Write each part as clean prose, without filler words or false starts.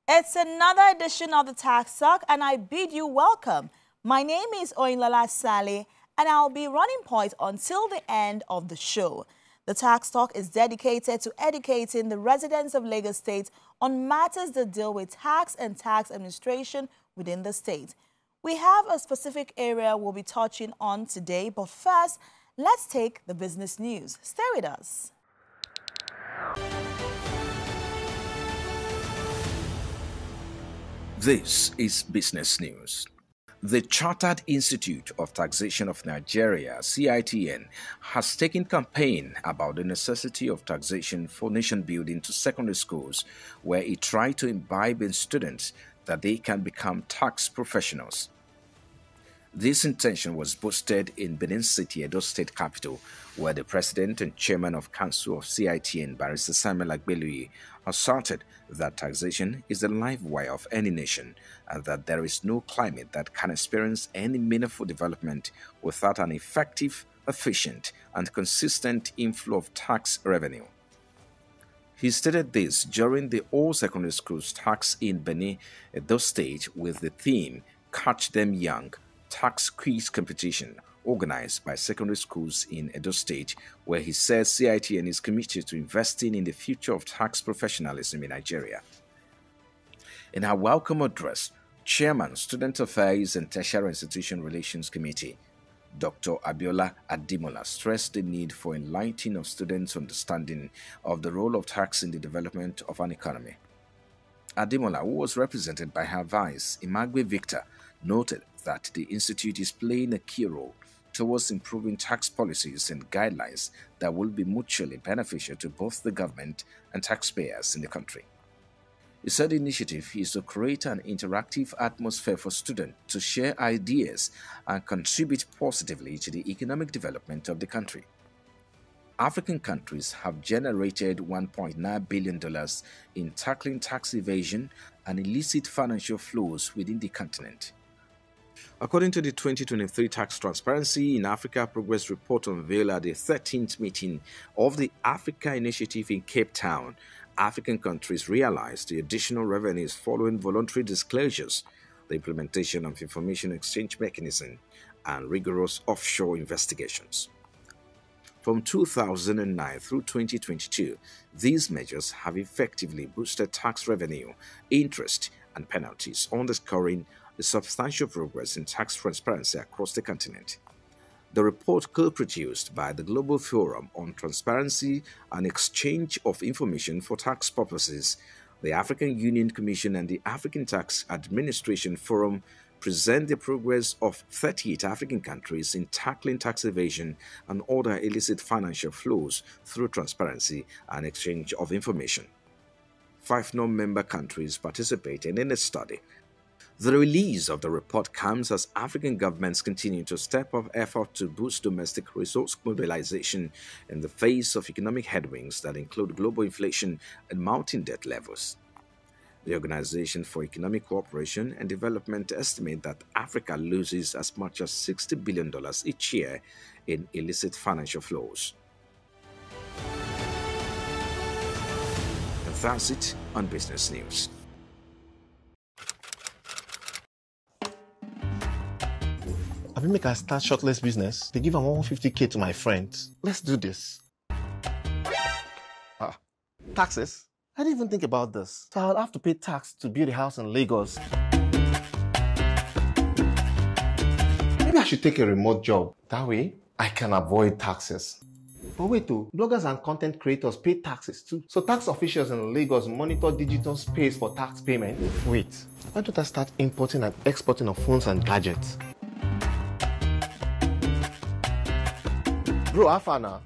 It's another edition of the Tax Talk, and I bid you welcome. My name is Oyinlola Sale, and I'll be running point until the end of the show. The Tax Talk is dedicated to educating the residents of Lagos State on matters that deal with tax and tax administration within the state. We have a specific area we'll be touching on today, but first, let's take the business news. Stay with us. This is business news. The Chartered Institute of Taxation of Nigeria, CITN, has taken campaign about the necessity of taxation for nation building to secondary schools, where it tried to imbibe in students that they can become tax professionals. This intention was boosted in Benin City, Edo State capital, where the president and chairman of Council of CITN, Barrister Samuel Agbeluyi, asserted that taxation is the life wire of any nation and that there is no climate that can experience any meaningful development without an effective, efficient, and consistent inflow of tax revenue. He stated this during the All Secondary Schools Tax in Benin, Edo State, with the theme Catch Them Young Tax Quiz Competition, organized by secondary schools in Edo State, where he says CITN is committed to investing in the future of tax professionalism in Nigeria. In her welcome address, Chairman, Student Affairs and Tertiary Institution Relations Committee, Dr. Abiola Ademola, stressed the need for enlightening of students' understanding of the role of tax in the development of an economy. Ademola, who was represented by her vice, Imagwe Victor, noted that the institute is playing a key role towards improving tax policies and guidelines that will be mutually beneficial to both the government and taxpayers in the country. He said the initiative is to create an interactive atmosphere for students to share ideas and contribute positively to the economic development of the country. African countries have generated $1.9 billion in tackling tax evasion and illicit financial flows within the continent. According to the 2023 Tax Transparency in Africa Progress Report unveiled at the 13th meeting of the Africa Initiative in Cape Town, African countries realized the additional revenues following voluntary disclosures, the implementation of information exchange mechanism, and rigorous offshore investigations. From 2009 through 2022, these measures have effectively boosted tax revenue, interest, and penalties, underscoring the substantial progress in tax transparency across the continent. The report, co-produced by the Global Forum on Transparency and Exchange of Information for Tax Purposes, the African Union Commission and the African Tax Administration Forum, present the progress of 38 African countries in tackling tax evasion and other illicit financial flows through transparency and exchange of information. 5 non-member countries participated in the study. The release of the report comes as African governments continue to step up efforts to boost domestic resource mobilization in the face of economic headwinds that include global inflation and mounting debt levels. The Organization for Economic Cooperation and Development estimates that Africa loses as much as $60 billion each year in illicit financial flows. And that's it on Business News. I will make a start shortlist business. They give am 150K to my friends. Let's do this. Taxes? I didn't even think about this. So I'll have to pay tax to build a house in Lagos. Maybe I should take a remote job. That way, I can avoid taxes. But wait though, bloggers and content creators pay taxes too. So tax officials in Lagos monitor digital space for tax payment. Wait, why don't I start importing and exporting of phones and gadgets? Bro, how far now?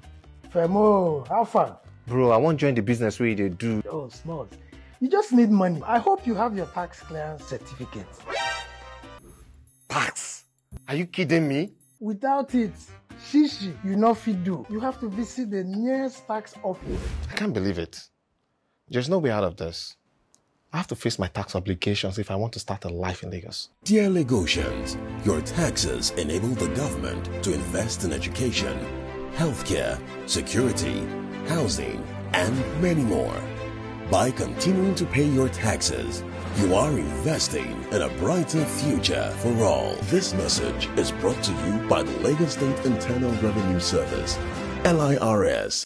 Femo, how far? Bro, I won't join the business where they do. Oh, smart. You just need money. I hope you have your tax clearance certificate. Tax? Are you kidding me? Without it, shishi, you no fit do. You have to visit the nearest tax office. I can't believe it. There's no way out of this. I have to face my tax obligations if I want to start a life in Lagos. Dear Lagosians, your taxes enable the government to invest in education, healthcare, security, housing, and many more. By continuing to pay your taxes, You are investing in a brighter future for all. This message is brought to you by the Lagos State Internal Revenue Service, LIRS.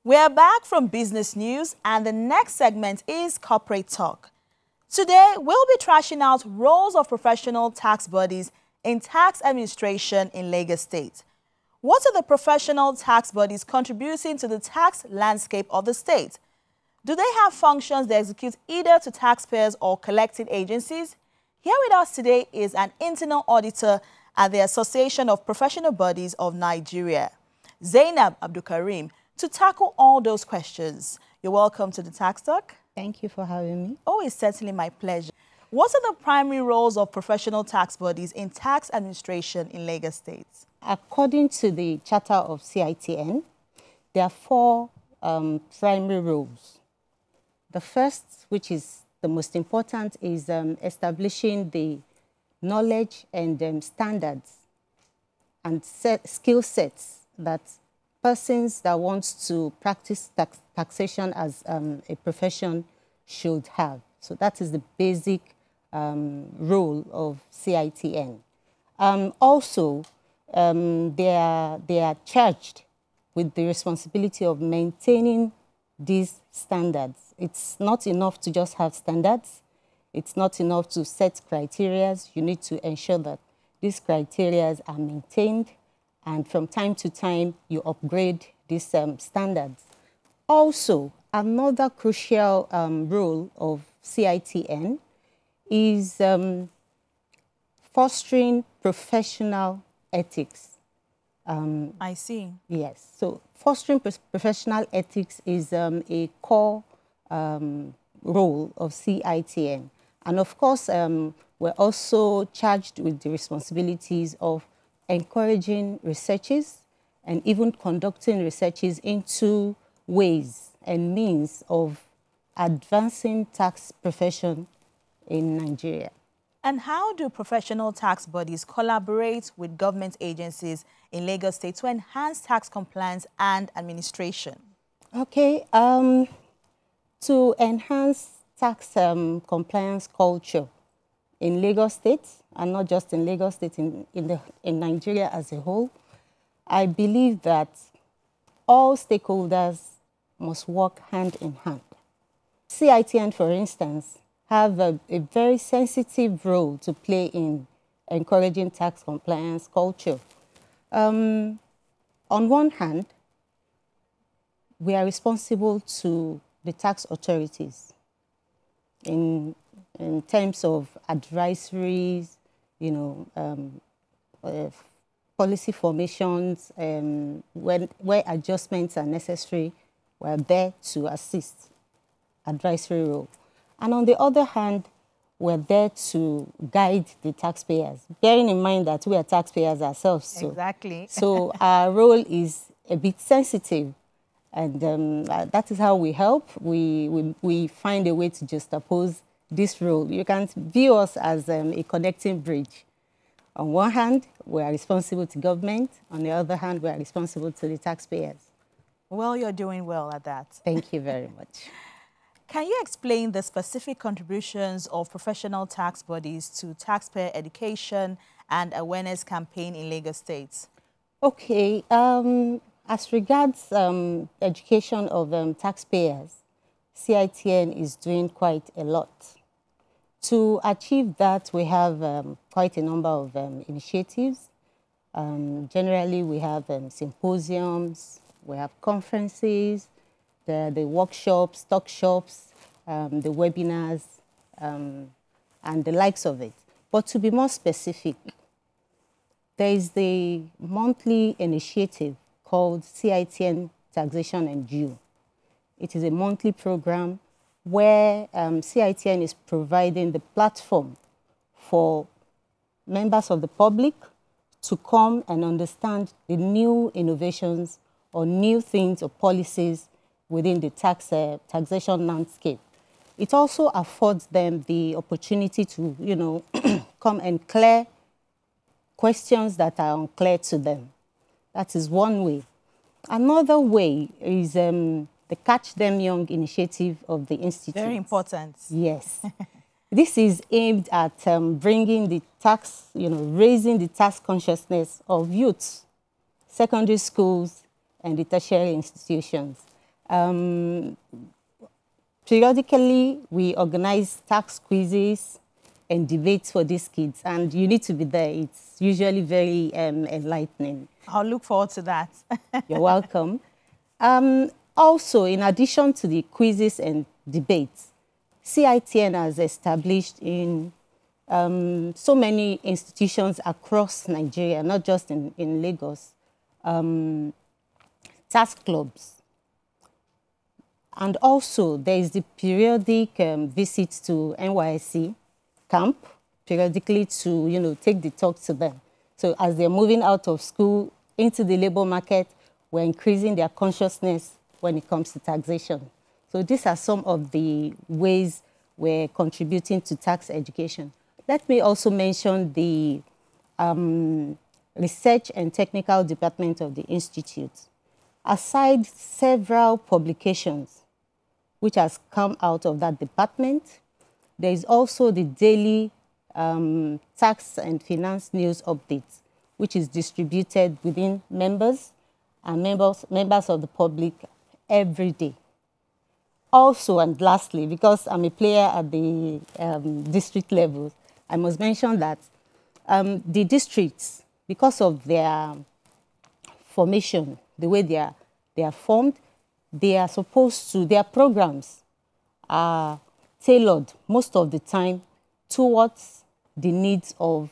We are back from business news, and the next segment is corporate talk. Today, we'll be trashing out roles of professional tax bodies in tax administration in Lagos State. What are the professional tax bodies contributing to the tax landscape of the state? Do they have functions they execute either to taxpayers or collecting agencies? Here with us today is an internal auditor at the Association of Professional Bodies of Nigeria, Zaynab Abdulkareem, to tackle all those questions. You're welcome to the Tax Talk. Thank you for having me. Oh, it's certainly my pleasure. What are the primary roles of professional tax bodies in tax administration in Lagos State? According to the Charter of CITN, there are four primary roles. The first, which is the most important, is establishing the knowledge and standards and skill sets that persons that want to practice taxation as a profession should have. So that is the basic role of CITN. Also, they are charged with the responsibility of maintaining these standards. It's not enough to just have standards. It's not enough to set criteria. You need to ensure that these criteria are maintained, and from time to time, you upgrade these standards. Also, another crucial role of CITN is fostering professional ethics. I see. Yes. So fostering professional ethics is a core role of CITN. And of course, we're also charged with the responsibilities of encouraging researches and even conducting researches into ways and means of advancing tax profession in Nigeria. And how do professional tax bodies collaborate with government agencies in Lagos State to enhance tax compliance and administration? Okay, to enhance tax compliance culture in Lagos State, and not just in Lagos State, in Nigeria as a whole, I believe that all stakeholders must work hand in hand. CITN, for instance, have a very sensitive role to play in encouraging tax compliance culture. On one hand, we are responsible to the tax authorities in terms of advisories, policy formations, where adjustments are necessary. We're there to assist, advisory role. And on the other hand, we're there to guide the taxpayers, bearing in mind that we are taxpayers ourselves. So, exactly. So our role is a bit sensitive, and that is how we help. We find a way to juxtapose this role. You can view us as a connecting bridge. On one hand, we are responsible to government. On the other hand, we are responsible to the taxpayers. Well, you're doing well at that. Thank you very much. Can you explain the specific contributions of professional tax bodies to taxpayer education and awareness campaign in Lagos State? Okay, as regards education of taxpayers, CITN is doing quite a lot. To achieve that, we have quite a number of initiatives. Generally, we have symposiums, we have conferences, the workshops, talk shops, the webinars, and the likes of it. But to be more specific, there is the monthly initiative called CITN Taxation and Due. It is a monthly program where CITN is providing the platform for members of the public to come and understand the new innovations or new things or policies within the taxation landscape. It also affords them the opportunity to, come and clear questions that are unclear to them. That is one way. Another way is the Catch Them Young initiative of the Institute. Very important. Yes. This is aimed at bringing the tax, raising the tax consciousness of youths, secondary schools, and the tertiary institutions. Periodically, we organize tax quizzes and debates for these kids, and you need to be there. It's usually very enlightening. I'll look forward to that. You're welcome. Also, in addition to the quizzes and debates, CITN has established in so many institutions across Nigeria, not just in Lagos, tax clubs. And also, there is the periodic visits to NYSC camp, periodically to, take the talk to them. So as they're moving out of school into the labor market, we're increasing their consciousness when it comes to taxation. So these are some of the ways we're contributing to tax education. Let me also mention the Research and Technical Department of the Institute. Aside several publications which has come out of that department, there is also the daily tax and finance news updates, which is distributed within members and members of the public every day. Also, and lastly, because I'm a player at the district level, I must mention that the districts, because of their formation, the way they are formed, they are supposed to, their programs are tailored most of the time towards the needs of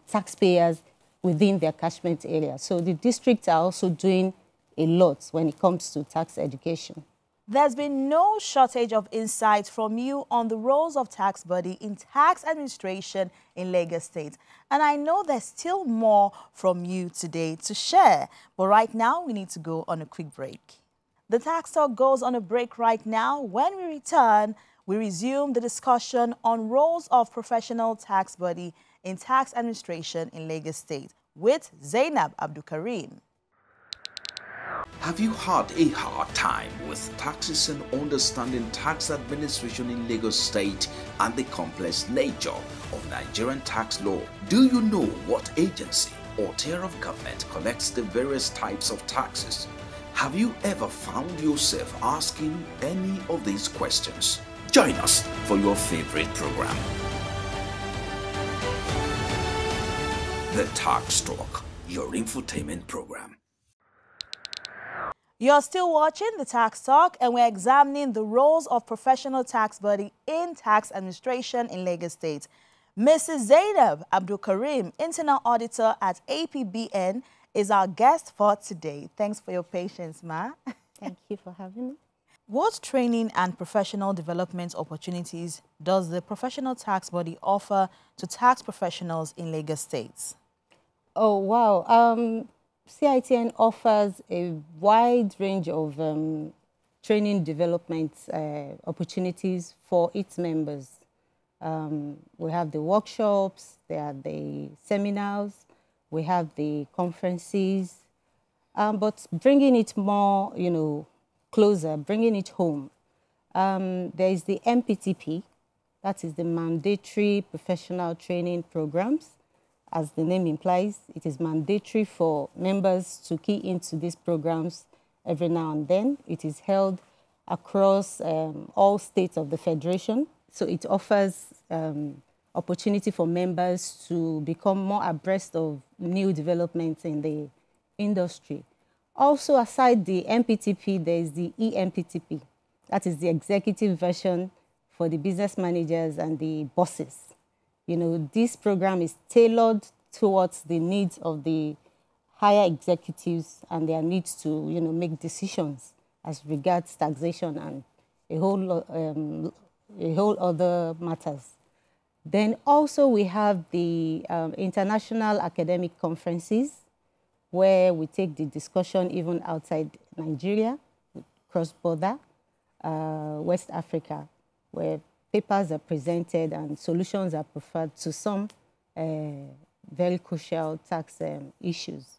taxpayers within their catchment area. So the districts are also doing a lot when it comes to tax education. There's been no shortage of insights from you on the roles of tax body in tax administration in Lagos State. And I know there's still more from you today to share. But right now, we need to go on a quick break. The Tax Talk goes on a break right now. When we return, we resume the discussion on roles of professional tax body in tax administration in Lagos State with Zaynab Abdulkareem. Have you had a hard time with taxes and understanding tax administration in Lagos State and the complex nature of Nigerian tax law? Do you know what agency or tier of government collects the various types of taxes? Have you ever found yourself asking any of these questions? Join us for your favorite program, The Tax Talk, your infotainment program. You're still watching The Tax Talk, and we're examining the roles of professional tax body in tax administration in Lagos State. Mrs. Zaynab Abdulkareem, Internal Auditor at APBN, is our guest for today. Thanks for your patience, ma. Thank you for having me. What training and professional development opportunities does the professional tax body offer to tax professionals in Lagos State? Oh, wow. CITN offers a wide range of training development opportunities for its members. We have the workshops, there are the seminars, we have the conferences, but bringing it more, closer, bringing it home. There is the MPTP, that is the Mandatory Professional Training Programs. As the name implies, it is mandatory for members to key into these programs every now and then. It is held across all states of the Federation. So it offers opportunity for members to become more abreast of new developments in the industry. Also, aside the MPTP, there is the EMPTP. That is the executive version for the business managers and the bosses. This program is tailored towards the needs of the higher executives and their needs to, make decisions as regards taxation and a whole other matters. Then also we have the international academic conferences, where we take the discussion even outside Nigeria, cross-border, West Africa, where papers are presented and solutions are preferred to some very crucial tax issues.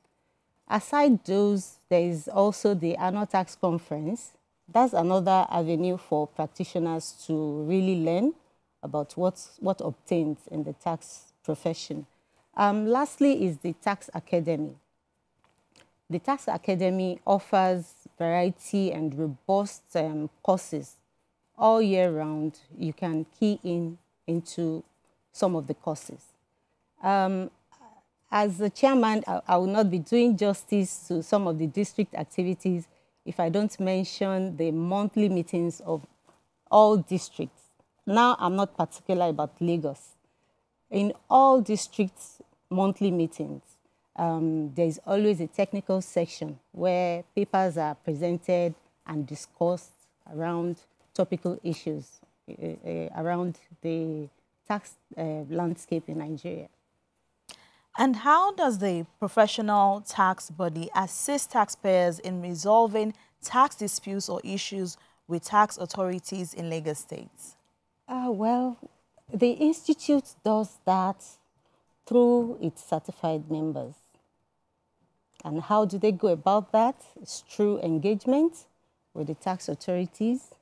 Aside those, there is also the annual tax conference. That's another avenue for practitioners to really learn about what obtains in the tax profession. Lastly is the Tax Academy. The Tax Academy offers variety and robust courses all year round. You can key into some of the courses. As the chairman, I will not be doing justice to some of the district activities if I don't mention the monthly meetings of all districts. Now, I'm not particular about Lagos. In all districts' monthly meetings, there is always a technical section where papers are presented and discussed around topical issues around the tax landscape in Nigeria. And how does the professional tax body assist taxpayers in resolving tax disputes or issues with tax authorities in Lagos State? Well, the institute does that through its certified members. And how do they go about that? It's through engagement with the tax authorities.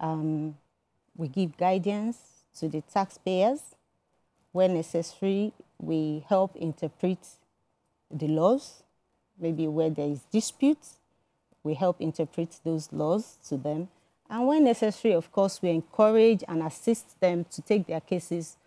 We give guidance to the taxpayers. Where necessary, we help interpret the laws. Maybe where there is disputes, we help interpret those laws to them. And when necessary, of course, we encourage and assist them to take their cases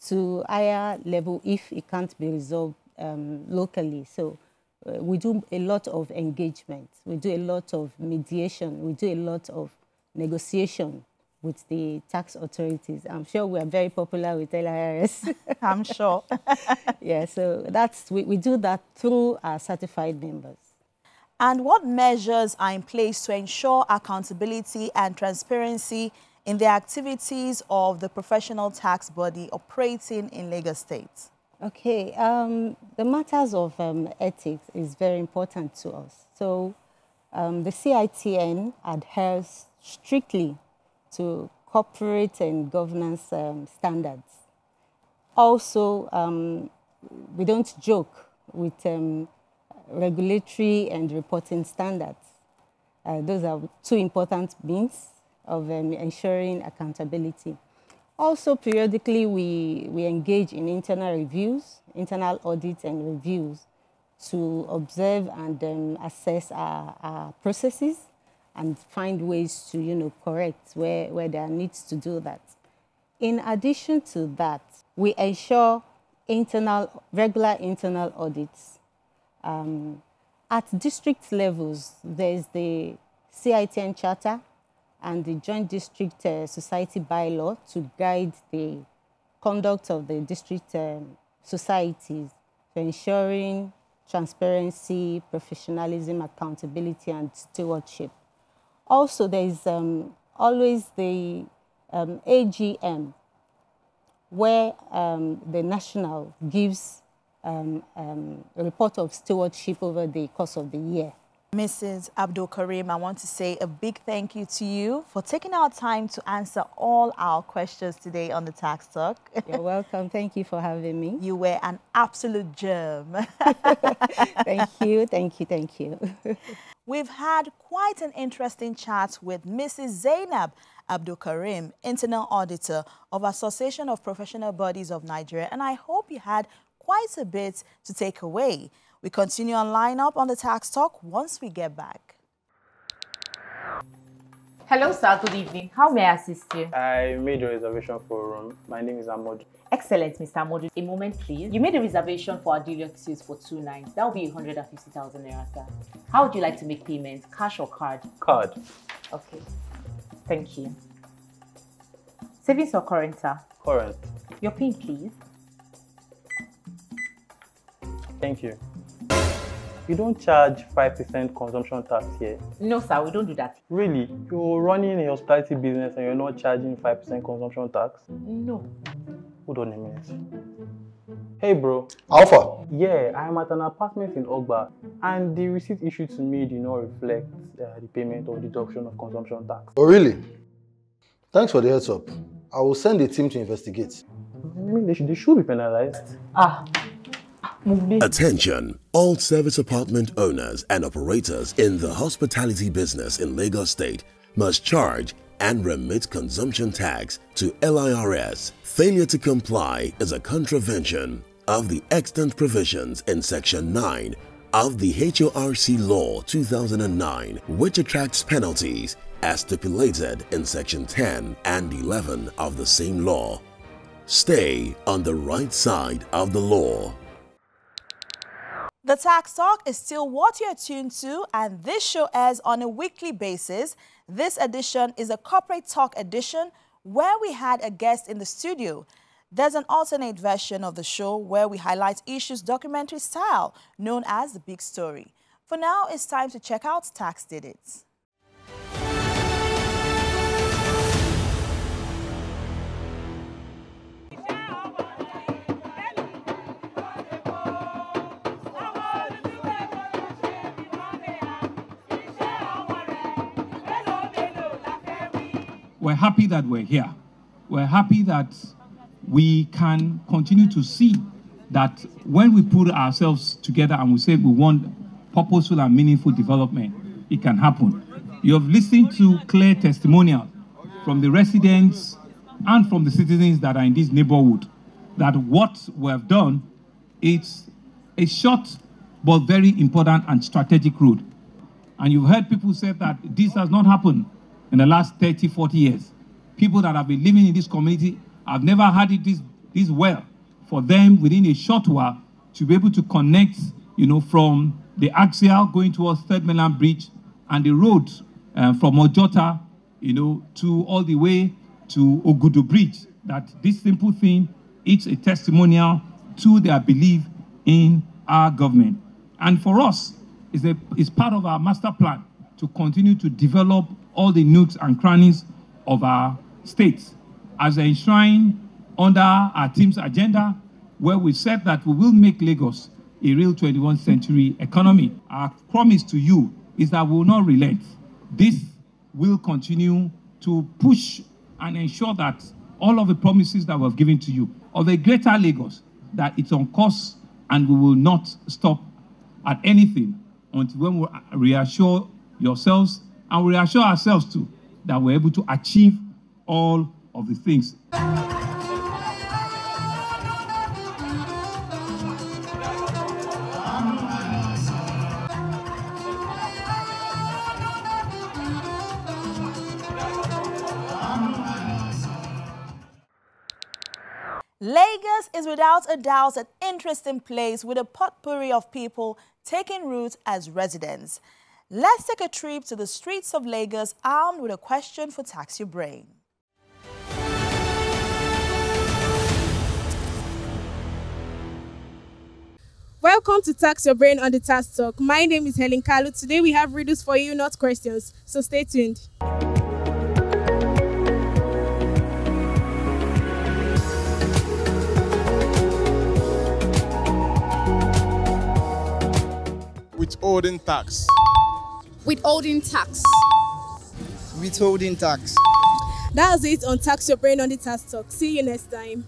to higher level if it can't be resolved locally. So we do a lot of engagement. We do a lot of mediation. We do a lot of negotiation with the tax authorities. I'm sure we are very popular with LIRS. I'm sure. Yeah, so we do that through our certified members. And what measures are in place to ensure accountability and transparency in the activities of the professional tax body operating in Lagos State? Okay, the matters of ethics is very important to us. So the CITN adheres strictly to corporate and governance standards. Also, we don't joke with regulatory and reporting standards. Those are two important means of ensuring accountability. Also, periodically, we engage in internal reviews, internal audits and reviews to observe and assess our processes and find ways to, correct where there are needs to do that. In addition to that, we ensure regular internal audits. At district levels, there's the CITN Charter and the Joint District Society Bylaw to guide the conduct of the district societies for ensuring transparency, professionalism, accountability, and stewardship. Also, there is always the AGM, where the national gives a report of stewardship over the course of the year. Mrs. Abdulkareem, I want to say a big thank you to you for taking our time to answer all our questions today on the Tax Talk. You're welcome. Thank you for having me. You were an absolute gem. Thank you, thank you, thank you. We've had quite an interesting chat with Mrs. Zaynab Abdulkareem, Internal Auditor of Association of Professional Bodies of Nigeria, and I hope you had quite a bit to take away. We continue on lineup on the Tax Talk once we get back. Hello, sir. Good evening. How may I assist you? I made a reservation for a room. My name is Amodu. Excellent, Mr. Amodu. A moment, please. You made a reservation for our deluxe suite for 2 nights. That will be 150,000 naira, sir. How would you like to make payment? Cash or card? Card. Okay. Thank you. Savings or current, sir? Current. Your PIN, please. Thank you. You don't charge 5% consumption tax here? No, sir. We don't do that. Really? You're running a hospitality business and you're not charging 5% consumption tax? No. Hold on a minute. Hey, bro. Alpha. Yeah, I'm at an apartment in Ogba, and the receipt issued to me did not reflect the payment or deduction of consumption tax. Oh, really? Thanks for the heads up. I will send a team to investigate. I mean, they should be penalized. Attention, all service apartment owners and operators in the hospitality business in Lagos State must charge and remit consumption tax to LIRS. Failure to comply is a contravention of the extant provisions in Section 9 of the HORC Law 2009, which attracts penalties as stipulated in Section 10 and 11 of the same law. Stay on the right side of the law. The Tax Talk is still what you're tuned to, and this show airs on a weekly basis. This edition is a corporate talk edition where we had a guest in the studio. There's an alternate version of the show where we highlight issues documentary style, known as The Big Story. For now, it's time to check out Tax Did It. We're happy that we're here. We're happy that we can continue to see that when we put ourselves together and we say we want purposeful and meaningful development, it can happen. You have listened to clear testimonials from the residents and from the citizens that are in this neighborhood that what we have done is a short but very important and strategic road. And you've heard people say that this has not happened in the last 30, 40 years. People that have been living in this community have never had it this well. For them, within a short while, to be able to connect, from the axial going towards Third Mainland Bridge and the road from Ojota, to all the way to Ogudu Bridge, that this simple thing is a testimonial to their belief in our government. And for us, it's part of our master plan to continue to develop all the nooks and crannies of our states as enshrined under our team's agenda, where we said that we will make Lagos a real 21st century economy. Our promise to you is that we will not relent. This will continue to push and ensure that all of the promises that we've given to you of a greater Lagos, that it's on course and we will not stop at anything until when we reassure yourselves and we reassure ourselves too that we're able to achieve all of the things. Lagos is without a doubt an interesting place with a potpourri of people taking root as residents. Let's take a trip to the streets of Lagos armed with a question for Tax Your Brain. Welcome to Tax Your Brain on the Tax Talk. My name is Helen Kalu. Today we have riddles for you, not questions. So stay tuned. Withholding tax. Withholding tax. Withholding tax. That's it on Tax Your Brain on the Tax Talk. See you next time.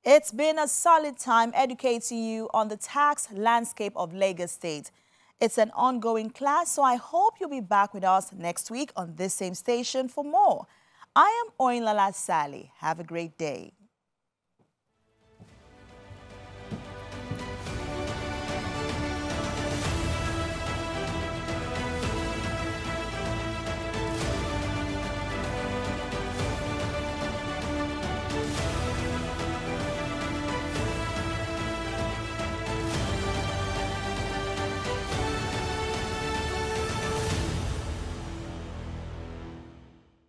It's been a solid time educating you on the tax landscape of Lagos State. It's an ongoing class, so I hope you'll be back with us next week on this same station for more. I am Oyinlola Sally. Have a great day.